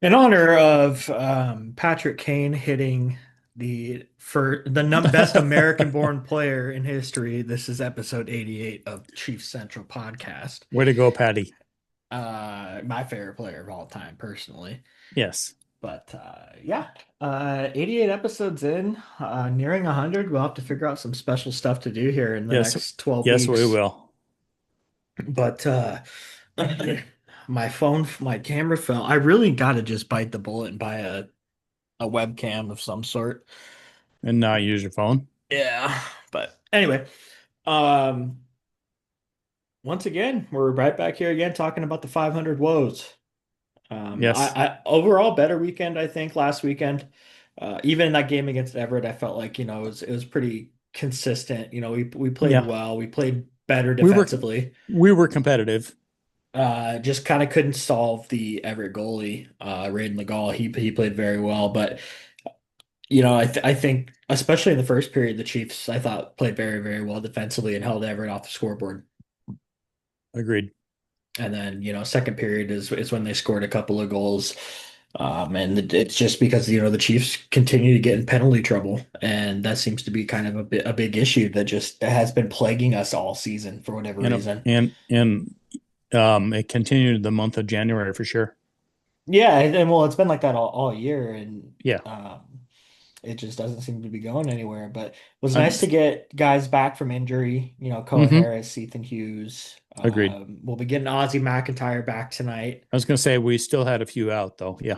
In honor of Patrick Kane hitting best American-born player in history, this is episode 88 of the Chiefs Central podcast. Way to go, Patty. My favorite player of all time, personally. Yes. But yeah, 88 episodes in, nearing 100. We'll have to figure out some special stuff to do here in the Yes. next 12 Yes, we weeks. will. But my camera fell. I really got to just bite the bullet and buy a webcam of some sort. And not use your phone. Yeah, but anyway, um, once again, we're right back here again talking about the 500 woes. Yes. I overall better weekend, I think, last weekend. Even in that game against Everett, I felt like, it was pretty consistent. We played Yeah. well. We played better We were defensively. we were competitive. Just kind of couldn't solve the Everett goalie, Raiden Legal. He played very well, but I think especially in the first period, the Chiefs I thought played very, very well defensively and held Everett off the scoreboard. Agreed. And then, second period is when they scored a couple of goals. And it's just because, the Chiefs continue to get in penalty trouble. And that seems to be kind of a big issue that just has been plaguing us all season for whatever And reason. it continued the month of January for sure. Yeah, and well, it's been like that all year, and Yeah. it just doesn't seem to be going anywhere. But it was I'm, nice to get guys back from injury. Cohen hmm Harris, Ethan Hughes. Agreed. We'll be getting Ozzie McIntyre back tonight. I was gonna say we still had a few out though. Yeah.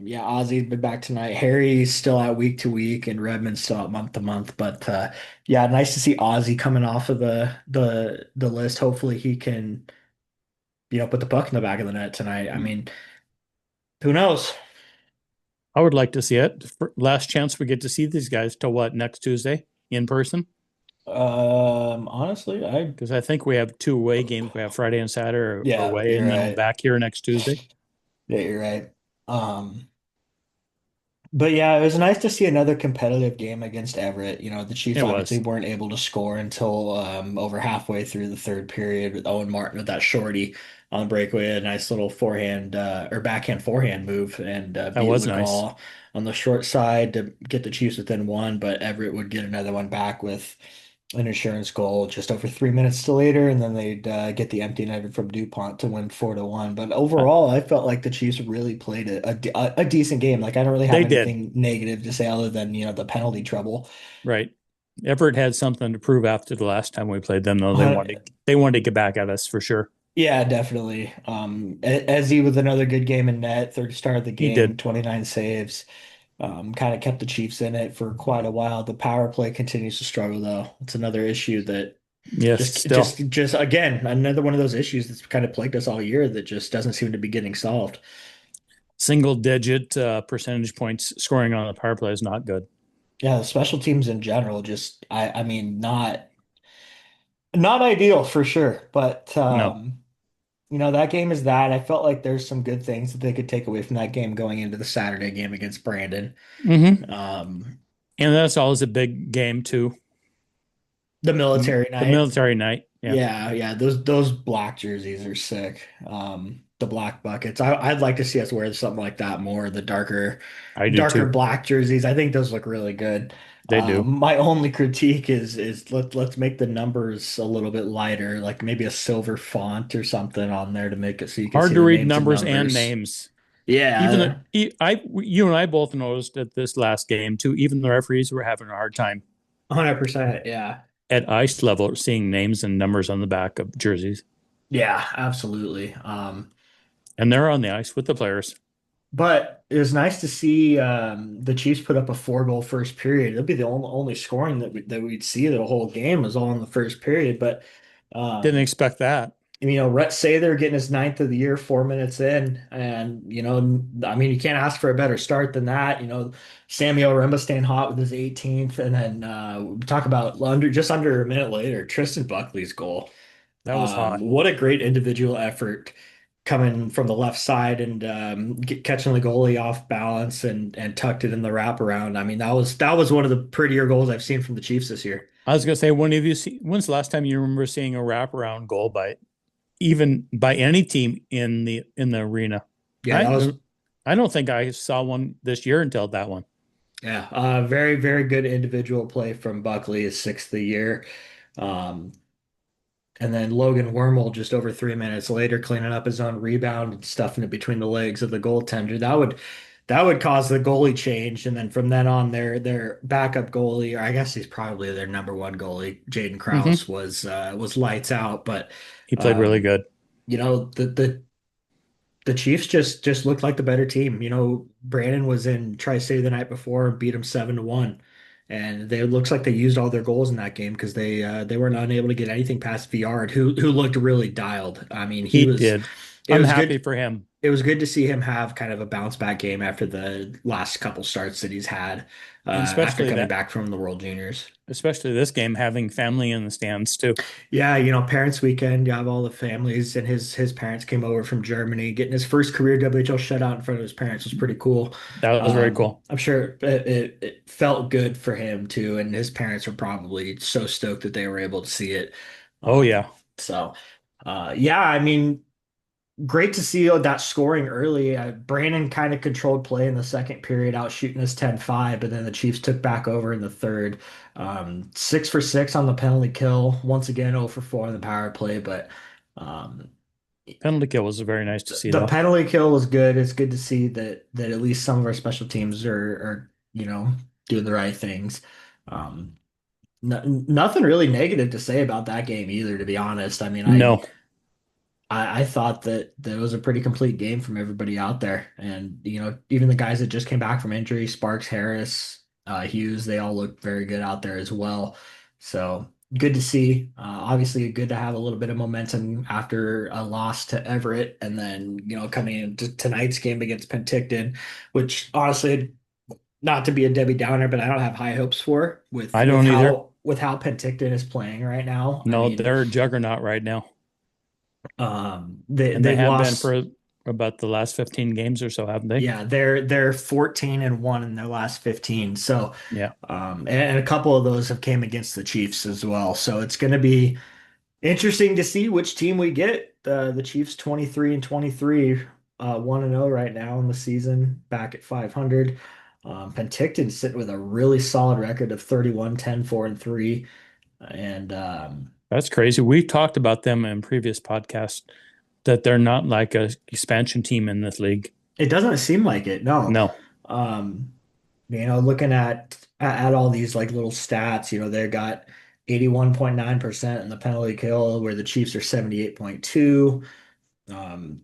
Yeah, Ozzie's been back tonight. Harry's still out week to week, and Redmond's still out month to month. But yeah, nice to see Ozzie coming off of the list. Hopefully, he can put the puck in the back of the net tonight. I mean, who knows? I would like to see it. Last chance we get to see these guys till what, next Tuesday in person? Honestly, I Because I think we have two away games. We have Friday and Saturday yeah, away, you're and then we're right. back here next Tuesday. Yeah, you're right. Um, but yeah, it was nice to see another competitive game against Everett. The Chiefs It obviously was. weren't able to score until over halfway through the third period with Owen Martin with that shorty on the breakaway, a nice little forehand or backhand forehand move and That beat was nice. Legal on the short side to get the Chiefs within one, but Everett would get another one back with an insurance goal just over 3 minutes to later, and then they'd get the empty netter from DuPont to win 4-1. But Uh, overall, I felt like the Chiefs really played a decent game. Like I don't really have They did. anything negative to say other than the penalty trouble. Right. Everett had something to prove after the last time we played them, though. They Uh, wanted they wanted to get back at us for sure. yeah, definitely. Ezzy with another good game in net, third star of the He game, did. 29 saves. Kind of kept the Chiefs in it for quite a while. The power play continues to struggle though. It's another issue that Yes, Just, still just, just again, another one of those issues that's kind of plagued us all year that just doesn't seem to be getting solved. single digit percentage points scoring on the power play is not good. Yeah, the special teams in general, just, I mean, not ideal for sure. But No. that game is that. I felt like there's some good things that they could take away from that game going into the Saturday game against Brandon. Hmm. Um, And that's always a big game too. the The, military the night. military night. Yeah, Yeah, yeah, those black jerseys are sick. The black buckets. I'd like to see us wear something like that more. The I do darker too. black jerseys. I think those look really good. They do. My only critique is let's make the numbers a little bit lighter, like maybe a silver font or something on there to make it so you can Hard see to the read names and numbers and numbers. names. Even Yeah, you and I both noticed at this last game too. Even the referees were having a hard time 100%. Yeah, at ice level seeing names and numbers on the back of jerseys, yeah, absolutely. and they're on the ice with the players. But it was nice to see the Chiefs put up a four-goal first period. It'll be the only scoring that we'd see the whole game was all in the first period. But Didn't um, expect that. Rhett Sather getting his ninth of the year, 4 minutes in, and I mean, you can't ask for a better start than that. Samuel Remba staying hot with his 18th, and then we talk about just under a minute later, Tristan Buckley's goal. That was hot. What a great individual effort coming from the left side and catching the goalie off balance and tucked it in the wraparound. I mean, that was one of the prettier goals I've seen from the Chiefs this year. I was gonna say, when have you seen? When's the last time you remember seeing a wraparound goal by even by any team in the arena? Yeah, I I don't think I saw one this year until that one. Yeah, very, very good individual play from Buckley, his sixth of the year. Um, and then Logan Wormel just over 3 minutes later cleaning up his own rebound and stuffing it between the legs of the goaltender. That would cause the goalie change. And then from then on, their backup goalie, or I guess he's probably their number one goalie, Jaden Krause, Hmm. was lights out. But He played really um, good. the Chiefs just looked like the better team. Brandon was in Tri-State the night before and beat him 7-1. And it looks like they used all their goals in that game because they weren't unable to get anything past Viard, who looked really dialed. I mean, He did. it I'm was happy good. for him, It was good to see him have kind of a bounce back game after the last couple starts that he's had and after especially coming that, back from the World Juniors. especially this game having family in the stands too. Yeah, parents' weekend, you have all the families, and his parents came over from Germany. Getting his first career WHL shutout in front of his parents was pretty cool. That was very cool. I'm sure it felt good for him too, and his parents were probably so stoked that they were able to see it. Oh Um, yeah, so, yeah, I mean, great to see that scoring early. Brandon kind of controlled play in the second period, out shooting us 10-5, but then the Chiefs took back over in the third. 6 for 6 on the penalty kill. Once again, 0 for 4 on the power play, but um, penalty kill was very nice to see the though. penalty kill was good. It's good to see that at least some of our special teams are doing the right things. Um, Nothing really negative to say about that game either, to be honest. I mean, No, I thought that it was a pretty complete game from everybody out there. And, even the guys that just came back from injury, Sparks, Harris, Hughes, they all looked very good out there as well. So good to see. Obviously, good to have a little bit of momentum after a loss to Everett. And then, coming into tonight's game against Penticton, which honestly, not to be a Debbie Downer, but I don't have high hopes for with I with don't either. how Penticton is playing right now. I No, mean, they're a juggernaut right now, they and they they've have been lost. for about the last 15 games or so, haven't they? Yeah, they're 14-1 in their last 15. So, Yeah, and a couple of those have came against the Chiefs as well. So it's going to be interesting to see which team we get. The Chiefs 23-23, 1-0 right now in the season, back at 500. Penticton sitting with a really solid record of 31-10-4-3. And that's crazy. We talked about them in previous podcasts that they're not like a expansion team in this league. it doesn't seem like it, no. No, Um, looking at all these like little stats, they got 81.9% in the penalty kill, where the Chiefs are 78.2.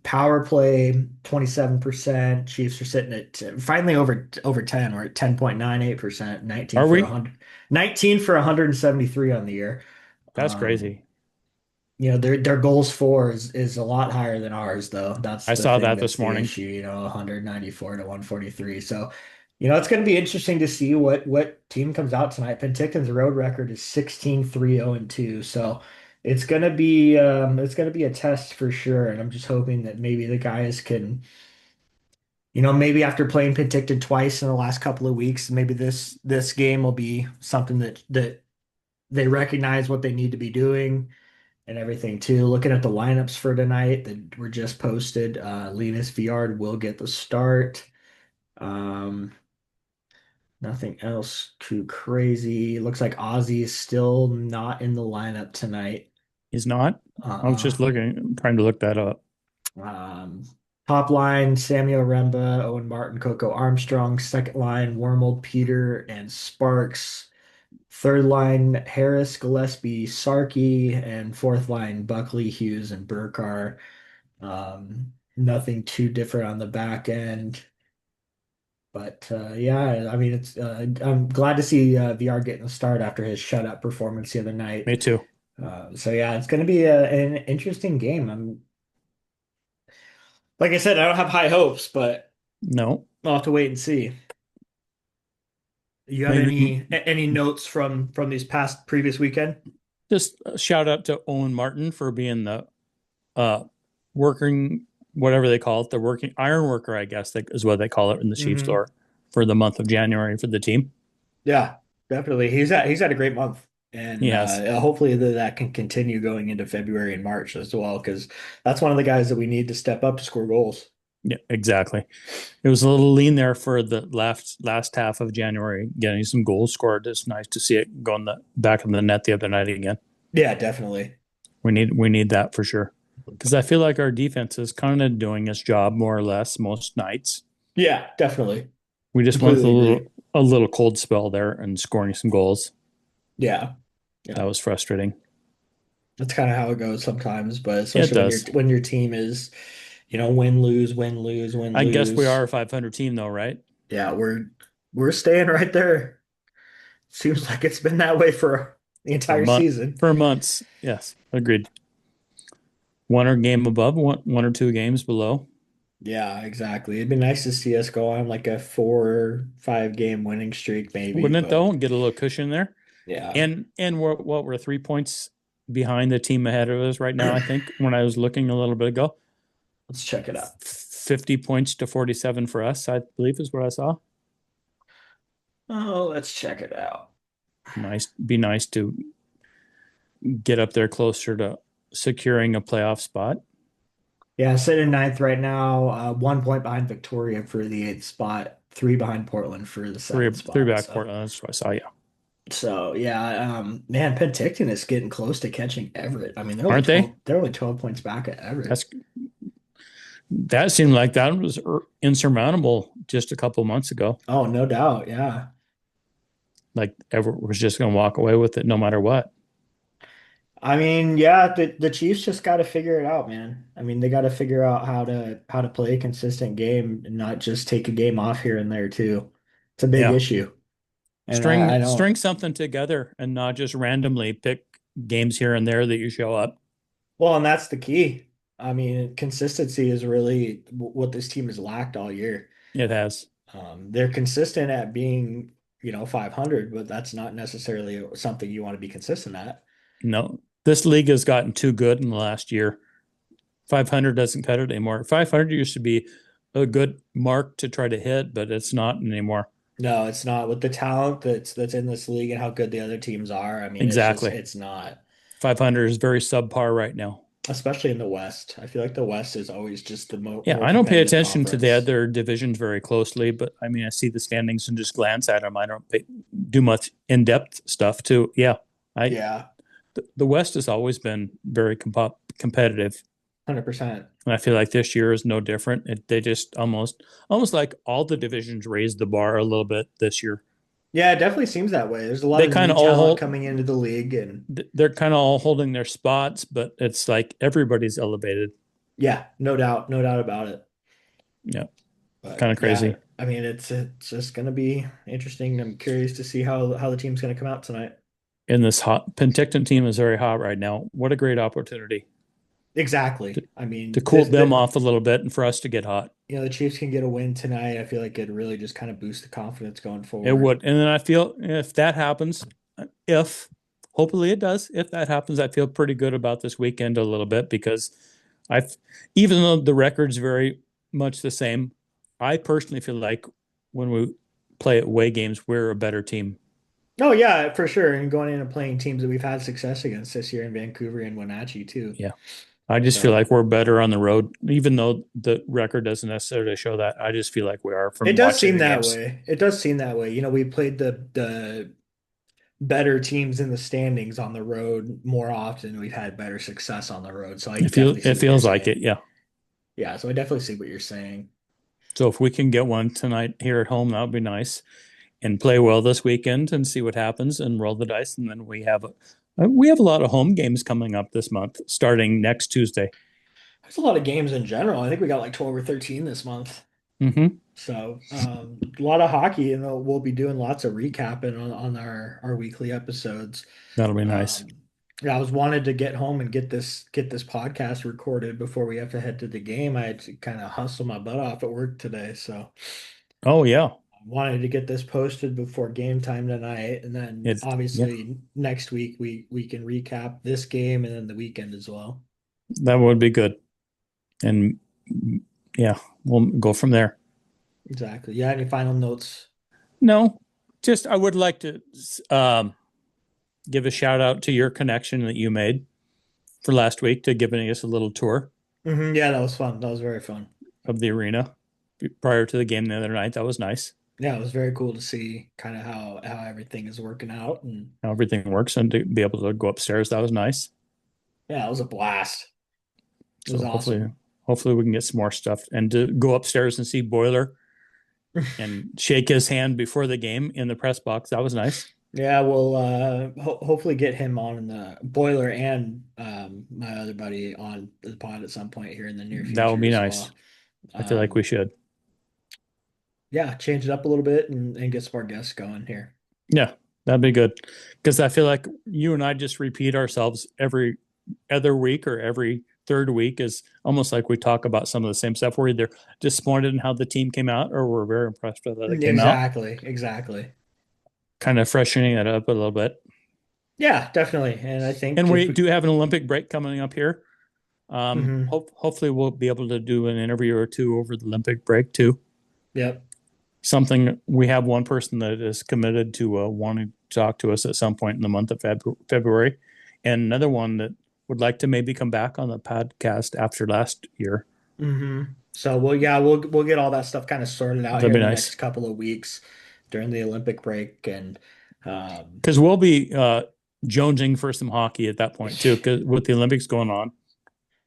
Power play 27%. Chiefs are sitting at finally over 10. We're at 10.98%, 19 are for we? 100, 19 for 173 on the year. That's Um, crazy. their goals for is a lot higher than ours, though. That's I the saw thing that that's this the morning. issue, 194 to 143. So, it's going to be interesting to see what team comes out tonight. Penticton's road record is 16-3-0-2. So it's going to be a test for sure. And I'm just hoping that maybe the guys can, maybe after playing Penticton twice in the last couple of weeks, maybe this game will be something that they recognize what they need to be doing and everything too. Looking at the lineups for tonight that were just posted, Linus Viard will get the start. Um, Nothing else too crazy. Looks like Ozzy is still not in the lineup tonight. He's not. I was Uh-uh. just looking, trying to look that up. Um, Top line, Samuel Remba, Owen Martin, Coco Armstrong. Second line, Wormold, Peter, and Sparks. Third line, Harris, Gillespie, Sarkey, and fourth line, Buckley, Hughes, and Burkar. Nothing too different on the back end. But yeah, I mean, I'm glad to see VR getting a start after his shutout performance the other night. Me too. So yeah, it's going to be an interesting game. Like I said, I don't have high hopes, but No, I'll have to wait and see. You have maybe any notes from these past previous weekend? just a shout out to Owen Martin for being the uh working whatever they call it, the working iron worker, I guess that is what they call it in the Chiefs Hmm. store for the month of January for the team. Yeah, definitely. He's had a great month, He and has. hopefully that can continue going into February and March as well, because that's one of the guys that we need to step up to score goals. Yeah, exactly. It was a little lean there for the last half of January, getting some goals scored. It's nice to see it go in the back of the net the other night again. Yeah, definitely. We need that for sure. Because I feel like our defense is kind of doing its job more or less most nights. Yeah, definitely. We just went Completely through agree. a little cold spell there and scoring some goals. Yeah. That Yeah. was frustrating. That's kind of how it goes sometimes, but It especially does. when your team is, win, lose, win, lose, win, I guess we are lose. a 500 team though, right? Yeah, we're staying right there. Seems like it's been that way for the For entire month season. for months. Yes, agreed. One or game above, one or two games below. Yeah, exactly. It'd be nice to see us go on like a 4 or 5 game winning streak, maybe, Wouldn't it but though? And get a little cushion there. yeah. And we're 3 points behind the team ahead of us right now. I think when I was looking a little bit ago, Let's check it out. 50 points to 47 for us, I believe is what I saw. Oh, let's check it out. Be nice to get up there closer to securing a playoff spot. Yeah, sitting in ninth right now, 1 point behind Victoria for the eighth spot, three behind Portland for the Three seventh three spot. back So, Portland. That's what I saw. Yeah, yeah, man, Penticton is getting close to catching Everett. I mean, aren't they? they're only 12 points back at Everett. That's that seemed like that was insurmountable just a couple months ago. Oh, no doubt. Yeah. Like Everett was just going to walk away with it no matter what. I mean, yeah, the Chiefs just got to figure it out, man. I mean, they got to figure out how to play a consistent game and not just take a game off here and there too. It's a big Yeah, issue. And I string don't. string something together and not just randomly pick games here and there that you show up. Well, and that's the key. I mean, consistency is really what this team has lacked all year. It has. They're consistent at being, 500, but that's not necessarily something you want to be consistent at. No, this league has gotten too good in the last year. 500 doesn't cut it anymore. 500 used to be a good mark to try to hit, but it's not anymore. No, it's not with the talent that's in this league and how good the other teams are. I mean, Exactly. it's not, 500 is very subpar right now. especially in the West. I feel like the West is always just the Yeah, more I don't pay competitive attention to the conference. other divisions very closely, but I mean, I see the standings and just glance at them. I don't do much in depth stuff too. Yeah, I Yeah, the West has always been very competitive, 100%. and I feel like this year is no different. They just almost like all the divisions raised the bar a little bit this year. Yeah, it definitely seems that way. There's a lot They of kind new of all talent hold. coming into the league, and They're kind of all holding their spots, but it's like everybody's elevated. yeah, no doubt about it. Yeah, But kind of yeah, crazy. I mean, it's just gonna be interesting. I'm curious to see how the team's gonna come out tonight. And this hot Penticton team is very hot right now. What a great opportunity to, Exactly. I to mean, cool them off a little bit and for us to get hot. the Chiefs can get a win tonight. I feel like it really just kind of boosts the confidence going It forward. would. And then I feel if that happens, if hopefully it does, if that happens, I feel pretty good about this weekend a little bit because I've, even though the record's very much the same, I personally feel like when we play away games, we're a better team. Oh yeah, for sure. And going in and playing teams that we've had success against this year in Vancouver and Wenatchee too. Yeah. I just feel So like we're better on the road, even though the record doesn't necessarily show that. I just feel like we are it from does watching seem the that games. way. It does seem that way. We played the better teams in the standings on the road more often. We've had better success on the road. So I definitely It see what you're feels like saying. it. Yeah. Yeah, so I definitely see what you're saying. So if we can get one tonight here at home, that would be nice. And play well this weekend and see what happens and roll the dice. And then we have a lot of home games coming up this month, starting next Tuesday. There's a lot of games in general. I think we got like 12 or 13 this month. Mm-hmm. So a lot of hockey, and we'll be doing lots of recapping on our weekly episodes. That'll be nice. Um, yeah, I was wanted to get home and get this podcast recorded before we have to head to the game. I had to kind of hustle my butt off at work today, so Oh yeah, I wanted to get this posted before game time tonight, and then yeah, obviously next week we can recap this game and then the weekend as well. that would be good. And yeah, we'll go from there. Exactly. Yeah. Any final notes? No, just I would like to give a shout out to your connection that you made for last week to giving us a little tour. Yeah, that was fun. That was very fun. of the arena prior to the game the other night. That was nice. Yeah, it was very cool to see kind of how everything is working out, and How everything works and to be able to go upstairs. That was nice. yeah, it was a blast. It was So hopefully, awesome. hopefully we can get some more stuff and to go upstairs and see Boiler and shake his hand before the game in the press box. That was nice. Yeah, we'll hopefully get him on in the boiler and my other buddy on the pod at some point here in the near That would future be as nice. well. I feel like we Um, should. yeah, change it up a little bit and get some more guests going here. Yeah, that'd be good. Because I feel like you and I just repeat ourselves every other week or every third week is almost like we talk about some of the same stuff. We're either disappointed in how the team came out or we're very impressed with how they came out. Exactly, exactly. Kind of freshening it up a little bit. Yeah, definitely. And I And think if we we, do have an Olympic break coming up here. mhm, Hopefully we'll be able to do an interview or two over the Olympic break too. yep. Something we have one person that is committed to wanting to talk to us at some point in the month of February, and another one that would like to maybe come back on the podcast after last year. So we'll get all that stuff kind of sorted out That'd here be in the nice next couple of weeks during the Olympic break and because we'll be jonesing for some hockey at that point too. Because with the Olympics going on,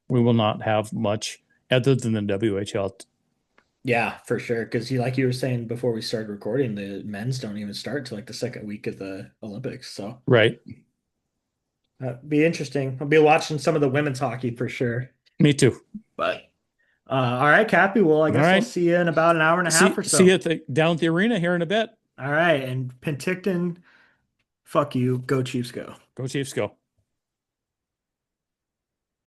we will not have much other than the WHL. yeah, for sure. Because like you were saying before we started recording, the men's don't even start till like the second week of the Olympics. So Right. be interesting. I'll be watching some of the women's hockey for sure. Me too. But all right, Cappy. Well, I All guess I'll right. see you in about an hour and a half or See you so. at down at the arena here in a bit. All right, and Penticton, fuck you. Go Chiefs, go. Go Chiefs, go.